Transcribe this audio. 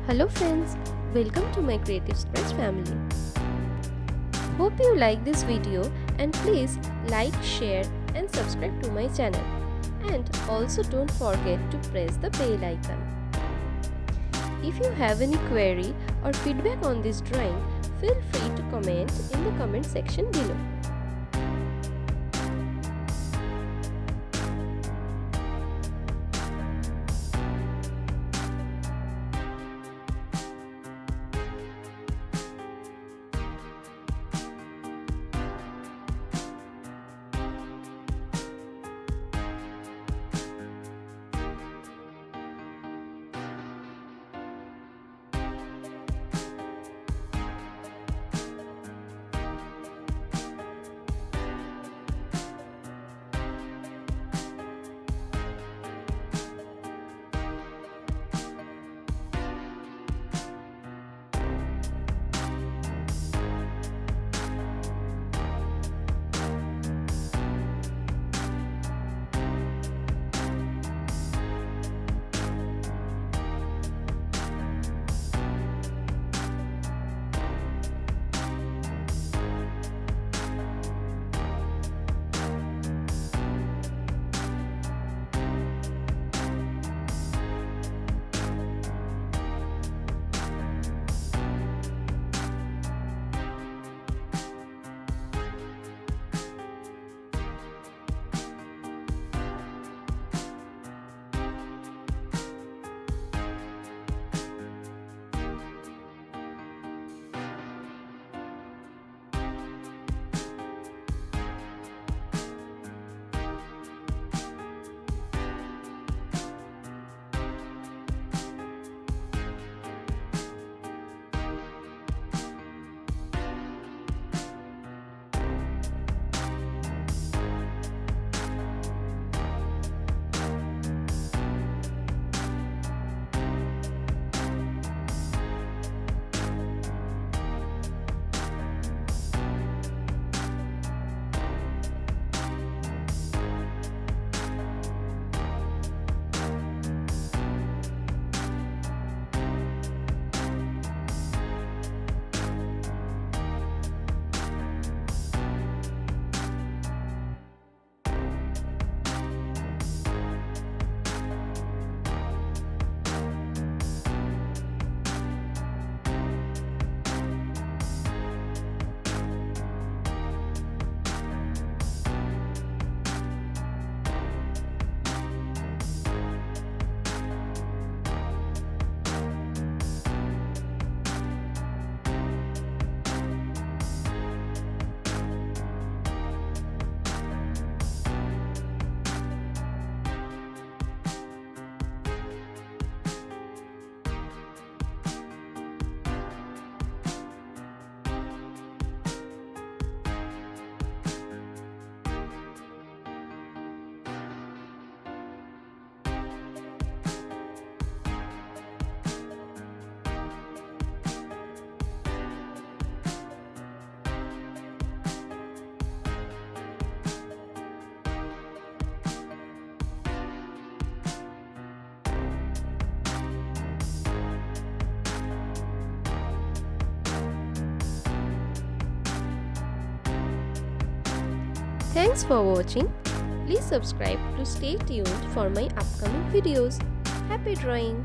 Hello friends, welcome to my Creative Scratch family. Hope you like this video and please like, share and subscribe to my channel. And also don't forget to press the bell icon. If you have any query or feedback on this drawing, feel free to comment in the comment section below. Thanks for watching. Please subscribe to stay tuned for my upcoming videos. Happy drawing!